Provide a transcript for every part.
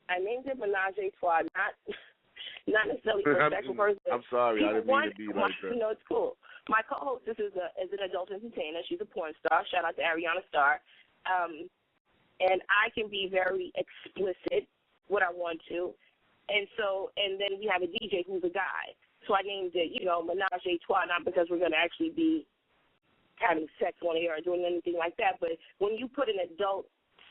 I named it Menage a Trois, not necessarily for a sexual person. I'm sorry, I didn't mean to be like that. No, it's cool. My co-host is an adult entertainer. She's a porn star. Shout out to Ariana Starr. And I can be very explicit what I want to. And then we have a DJ who's a guy. So I named it, Menage a Trois, not because we're going to actually be having sex on air or doing anything like that, but when you put an adult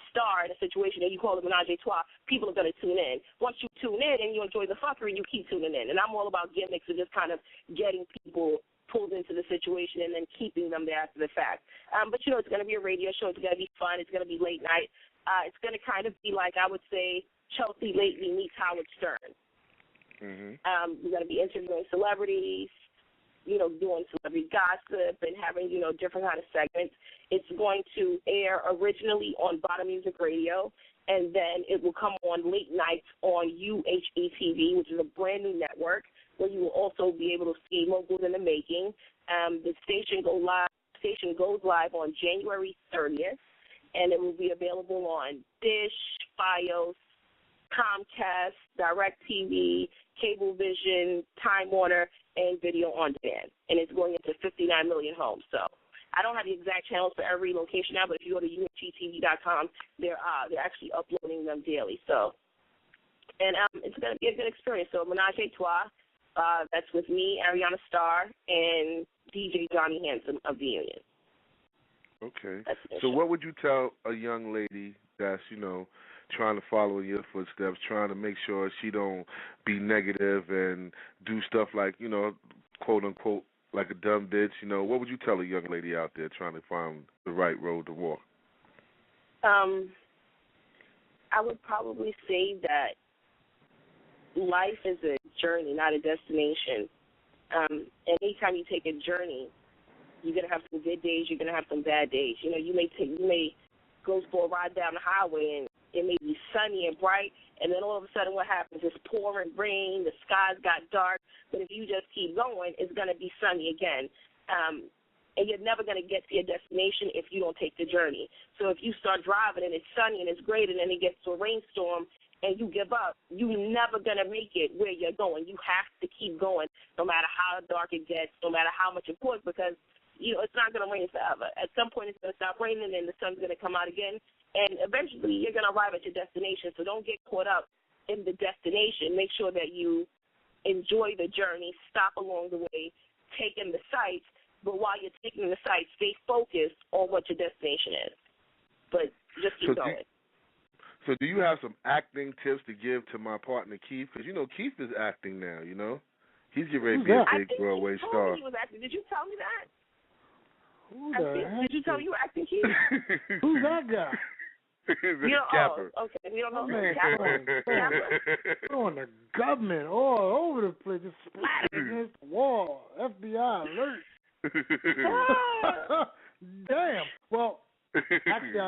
star in a situation and you call it Menage a Trois, people are going to tune in. Once you tune in and you enjoy the fuckery, you keep tuning in. And I'm all about gimmicks and just kind of getting people pulled into the situation and then keeping them there after the fact. But, it's going to be a radio show. It's going to be fun. It's going to be late night. It's going to kind of be like, I would say, Chelsea Lately meets Howard Stern. Mm-hmm. We're going to be interviewing celebrities, doing celebrity gossip and having, different kind of segments. It's going to air originally on Bottom Music Radio, and then it will come on late nights on UHE-TV, which is a brand new network, where you will also be able to see Moguls in the Making. The station goes live on January 30th, and it will be available on Dish, Fios, Comcast, DirecTV, Cablevision, Time Warner, and Video on Demand. And it's going into 59 million homes. So I don't have the exact channels for every location now, but if you go to UHGTV.com, they're actually uploading them daily. So, and it's going to be a good experience. So Menage a Trois, that's with me, Ariana Starr, and DJ Johnny Handsome of the Union. Okay. So what would you tell a young lady that's, trying to follow in your footsteps, trying to make sure she don't be negative and do stuff like, quote unquote, like a dumb bitch? What would you tell a young lady out there trying to find the right road to walk? I would probably say that life is a journey, not a destination. And anytime you take a journey, you're gonna have some good days, you're gonna have some bad days. You may go for a ride down the highway and it may be sunny and bright, and then all of a sudden what happens? It's pouring rain, the skies got dark, but if you just keep going, it's going to be sunny again. And you're never going to get to your destination if you don't take the journey. So if you start driving and it's sunny and it's great and then it gets to a rainstorm and you give up, you're never going to make it where you're going. You have to keep going no matter how dark it gets, no matter how much it pours, because it's not going to rain forever. At some point it's going to stop raining and the sun's going to come out again. And eventually you're going to arrive at your destination, so don't get caught up in the destination. Make sure that you enjoy the journey, stop along the way, take in the sights, but while you're taking the sights, stay focused on what your destination is. But just keep going. So do you have some acting tips to give to my partner Keith? Because, Keith is acting now, He's getting ready to be a big Broadway star. He was acting. Did you tell me that? Did you tell me you were acting, Keith? Who's that guy? Capper. Okay, we don't know. On the government all over the place, just splattered against the wall. FBI alert. Damn. Well, actually,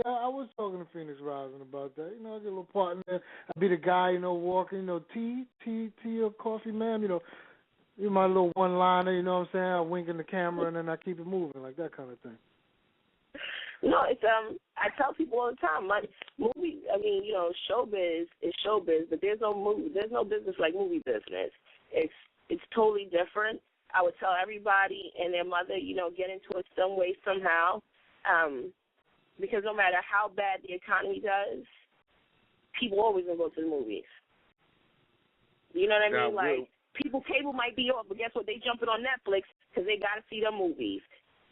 I was talking to Phoenix Rising about that. I get a little part in there. I'd be the guy, walking, tea or coffee, ma'am. You're my little one-liner. You know what I'm saying? I wink in the camera and then I keep it moving, like that kind of thing. No, it's I tell people all the time, showbiz is showbiz, but there's no business like movie business. It's totally different. I would tell everybody and their mother, get into it some way, somehow, because no matter how bad the economy does, people always gonna go to the movies. You know what I mean? Like, cable might be off, but guess what? They jumping on Netflix because they got to see their movies.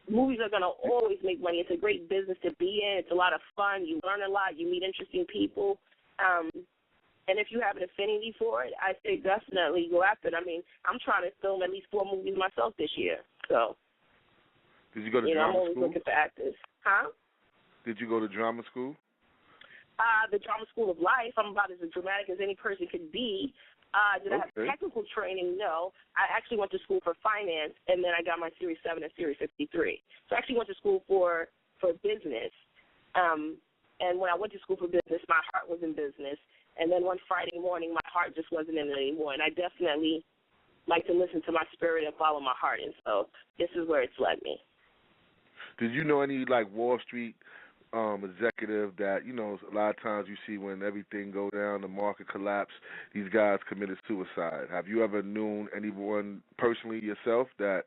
Movies are going to always make money. It's a great business to be in. It's a lot of fun. You learn a lot. You meet interesting people. And if you have an affinity for it, I say definitely go after it. I'm trying to film at least 4 movies myself this year. So, did you go to drama I'm always school? looking for actors. Huh? Did you go to drama school? The Drama School of Life. I'm about as dramatic as any person could be. Did I have technical training? No. I actually went to school for finance, and then I got my Series 7 and Series 53. So I actually went to school for business. And when I went to school for business, my heart was in business. And then one Friday morning, my heart just wasn't in it anymore. And I definitely like to listen to my spirit and follow my heart. And so this is where it's led me. Did you know any, Wall Street executive that, you know, a lot of times you see when everything go down, the market collapse, these guys committed suicide. Have you ever known anyone personally yourself that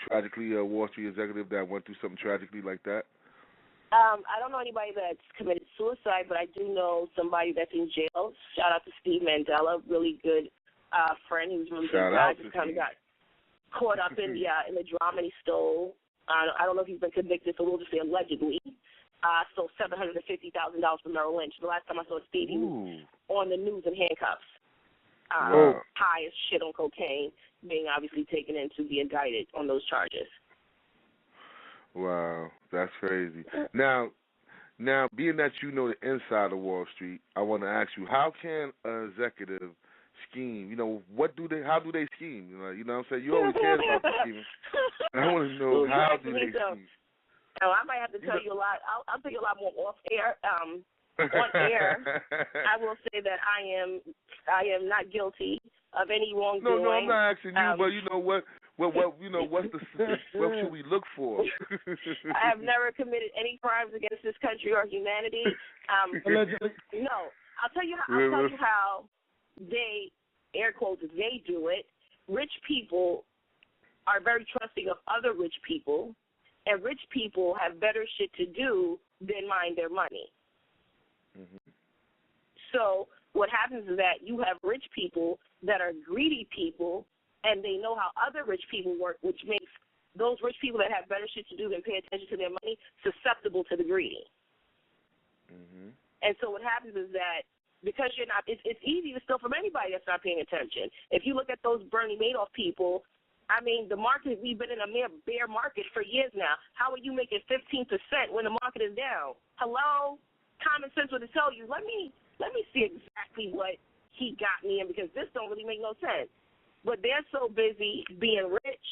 tragically, a Wall Street executive that went through something tragically like that? I don't know anybody that's committed suicide, but I do know somebody that's in jail. Shout out to Steve Mandela, really good friend. He was really good guy. Just kind of got caught up in the drama, and he stole. I don't know if he's been convicted, so we'll just say allegedly. Stole $750,000 from Merrill Lynch. The last time I saw Steve, he was on the news in handcuffs, high as shit on cocaine, being obviously taken in to be indicted on those charges. Wow, that's crazy. Now, being that you know the inside of Wall Street, I want to ask you, how can an executive scheme? You know, how do they scheme? You know what I'm saying? You always care about the scheming. I want to know how do they scheme. Oh, I might have to tell you a lot. I'll tell you a lot more off air. On air, I will say that I am not guilty of any wrongdoing. No, I'm not asking you, but you know what? What should we look for? I have never committed any crimes against this country or humanity. No, I'll tell you how they, air quotes, they do it. Rich people are very trusting of other rich people, and rich people have better shit to do than mind their money. Mm-hmm. So what happens is that you have rich people that are greedy people, and they know how other rich people work, which makes those rich people that have better shit to do than pay attention to their money susceptible to the greedy. Mm-hmm. And so what happens is that because you're not, it's easy to steal from anybody that's not paying attention. If you look at those Bernie Madoff people, I mean, the market, we've been in a mere bear market for years now. How are you making 15% when the market is down? Hello? Common sense would tell you, let me see exactly what he got me in, because this don't really make no sense. But they're so busy being rich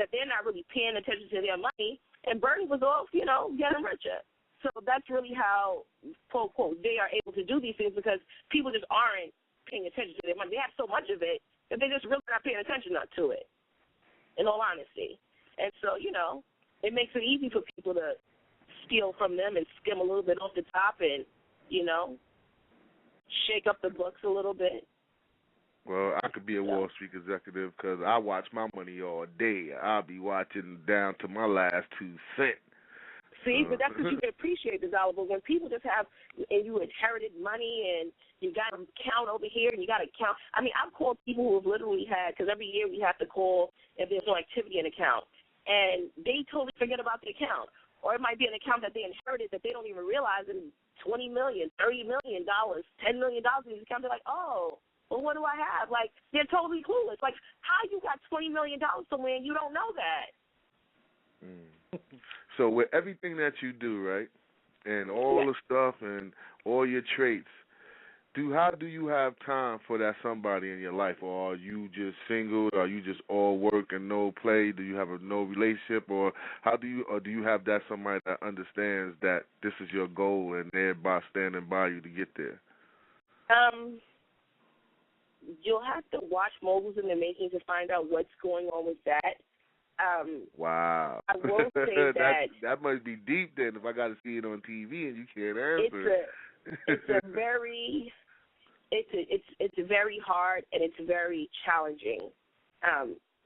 that they're not really paying attention to their money, and Bernie was off, getting richer. So that's really how, quote, quote, they are able to do these things, because people just aren't paying attention to their money. They have so much of it that they're just really not paying attention to it, in all honesty. And so, it makes it easy for people to steal from them and skim a little bit off the top and, shake up the books a little bit. Well, I could be a Wall Street executive because I watch my money all day. I'll be watching down to my last 2 cents. See, but that's because you can appreciate the dollar. But when people just have, and you inherited money and you got to count over here and you got to count. I mean, I've called people who have literally had, because every year we have to call if there's no activity in account, and they totally forget about the account. Or it might be an account that they inherited that they don't even realize, and $20 million, $30 million, $10 million in this account. They're like, oh, well, what do I have? Like, they're totally clueless. Like, how you got $20 million somewhere and you don't know that? So with everything that you do, right, and all the stuff and all your traits, how do you have time for that somebody in your life? Or are you just single? Or are you just all work and no play? Do you have no relationship? Or do you have that somebody that understands that this is your goal and they're standing by you to get there? You'll have to watch Moguls in the Making to find out what's going on with that. Wow. I will say that must be deep then if I got to see it on TV and you can't answer. It's very hard and it's very challenging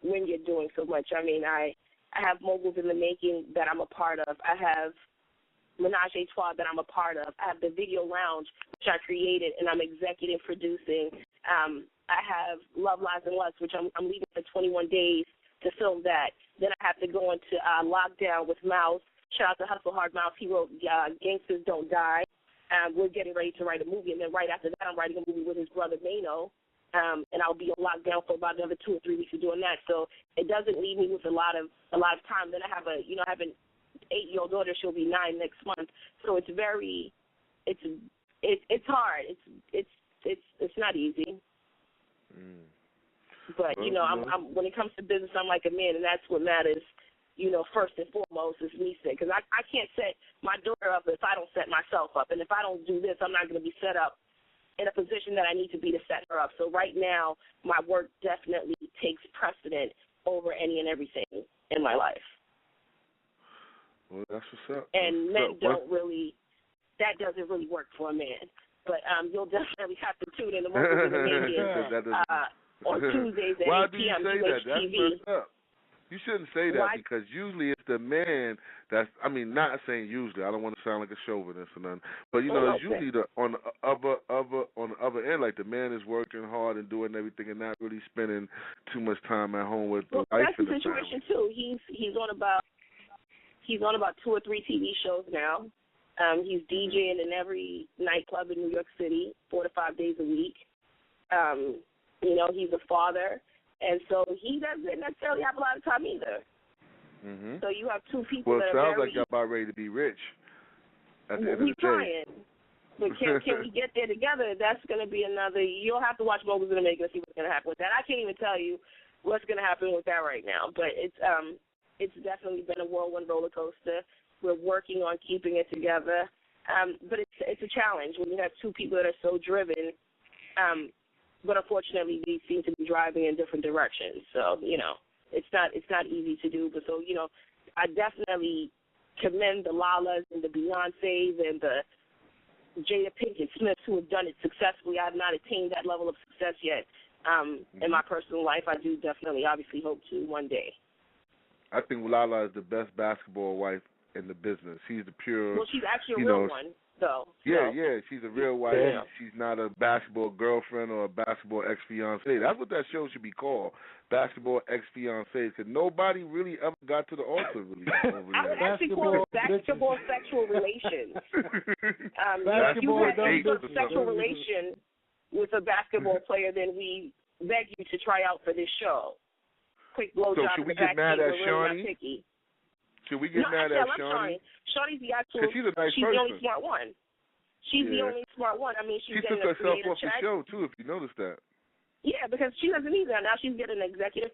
when you're doing so much. I mean, I have Moguls in the Making that I'm a part of. I have Menage a Trois that I'm a part of. I have the Video Lounge, which I created and I'm executive producing. I have Love, Lies, and Lust, which I'm leaving for 21 days to film that. Then I have to go into lockdown with Mouse. Shout out to Hustle Hard Mouse. He wrote Gangsters Don't Die. We're getting ready to write a movie, and then right after that, I'm writing a movie with his brother Mano, and I'll be on lockdown for about another 2 or 3 weeks of doing that. So it doesn't leave me with a lot of time. Then I have an 8-year-old daughter. She'll be 9 next month. So it's hard. It's not easy. But I'm when it comes to business, I'm like a man, and that's what matters. First and foremost is me set, because I can't set my daughter up if I don't set myself up, and if I don't do this, I'm not going to be set up in a position that I need to be to set her up. So right now, my work definitely takes precedent over any and everything in my life. Well, that's what's up. And men don't really that doesn't really work for a man. But you'll definitely have to tune in to Moguls in the Making on Tuesdays at 8 p.m. Why do you say that? That's messed up. You shouldn't say that because usually it's the man that's, I mean, not saying usually, I don't want to sound like a chauvinist or nothing, but you know, it's usually on the other end, like the man is working hard and doing everything and not really spending too much time at home with the wife and the family. That's the situation too. He's on about 2 or 3 TV shows now. He's DJing in every nightclub in New York City 4 to 5 days a week. You know, he's a father. And so he doesn't necessarily have a lot of time either. Mm-hmm. So you have 2 people that are sounds like y'all about ready to be rich at the end of the day. We're trying. But can we get there together? That's going to be another. You'll have to watch Moguls in the Making to see what's going to happen with that. I can't even tell you what's going to happen with that right now. But it's definitely been a whirlwind roller coaster. We're working on keeping it together. But it's a challenge when you have 2 people that are so driven. But unfortunately, they seem to be driving in different directions. So, you know, it's not easy to do. But so, you know, I definitely commend the Lalas and the Beyoncés and the Jada Pinkett Smiths who have done it successfully. I have not attained that level of success yet in my personal life. I do definitely, obviously, hope to one day. I think Lala is the best basketball wife in the business. She's the pure. Well, she's actually a real one. So, yeah, she's a real wife. Yeah. She's not a basketball girlfriend or a basketball ex-fiancé. That's what that show should be called, Basketball Ex-Fiancés, because nobody really ever got to the altar really over there. I would actually call it basketball sexual relations. If you had any sort of sexual relation with a basketball player, then we beg you to try out for this show. Quick blowjob. So should we get mad at Shawnee? Should we get mad at Shawnee? Shawnee's the actual. She's a nice she's person. The only smart one. She's the only smart one. I mean, she's getting took a herself creative off check. the show too. If you noticed that. Yeah, because she doesn't need that. Now she's getting an executive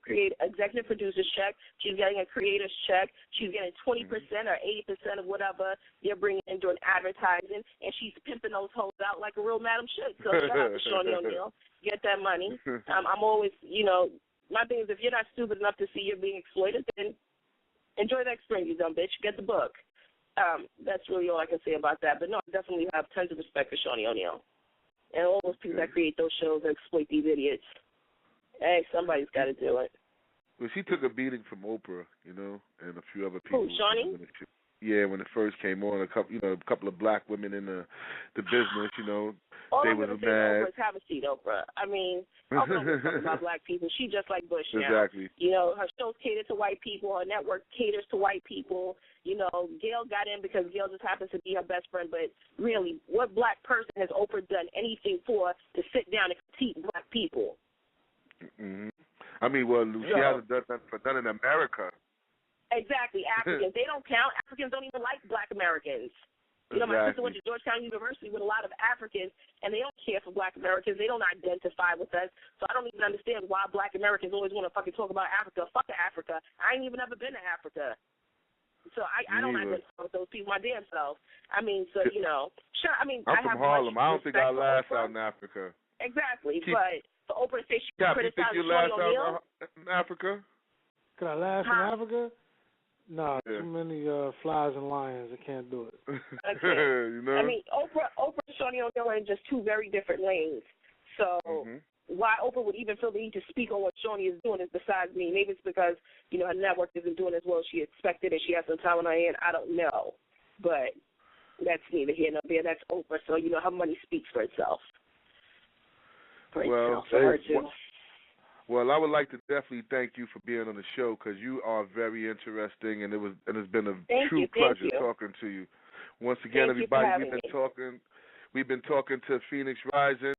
producer's check. She's getting a creator's check. She's getting 20% or 80% of whatever they're bringing in during advertising, and she's pimping those hoes out like a real madam should. So shout out to Shawnee O'Neal. Get that money. I'm always, you know, my thing is if you're not stupid enough to see you're being exploited, then enjoy the experience, you dumb bitch. Get the book. That's really all I can say about that. But no, I definitely have tons of respect for Shawnee O'Neal. And all those people that create those shows and exploit these idiots. Hey, somebody's got to do it. Well, she took a beating from Oprah, you know, and a few other people. Who, Shawnee? Yeah, when it first came on, a couple of black women in the business, you know, all they I'm were going to say mad. Oprah is have a seat, Oprah. I mean, Oprah don't talk about black people. She's just like Bush now. Exactly. You know, her shows cater to white people. Her network caters to white people. You know, Gail got in because Gail just happens to be her best friend. But really, what black person has Oprah done anything for to sit down and critique black people? Mm-hmm. I mean, well, she hasn't done that for none in America. Exactly, Africans. They don't count. Africans don't even like black Americans. You know, my sister went to Georgetown University with a lot of Africans, and they don't care for black Americans. They don't identify with us. So I don't even understand why black Americans always want to fucking talk about Africa. Fuck Africa. I ain't even ever been to Africa. So I don't identify with those people my damn self. I mean, so, you know, sure, I mean, I'm I have from Harlem. I don't think I last Oprah. out in Africa. Exactly, but for Oprah to say she criticized Shawnee O'Neal. In Africa? Could I last in Africa? No, too many flies and lions. I can't do it. You know? I mean, Oprah and Shawnee O'Neal are in just 2 very different lanes. So why Oprah would even feel the need to speak on what Shawnee is doing is besides me. Maybe it's because, you know, her network isn't doing as well as she expected and she has some time on her hand. I don't know. But that's neither here nor there. That's Oprah. So, you know, her money speaks for itself. Well, I would like to definitely thank you for being on the show because you are very interesting, and it's been a true pleasure talking to you. Once again, everybody, we've been talking to Phoenix Rising.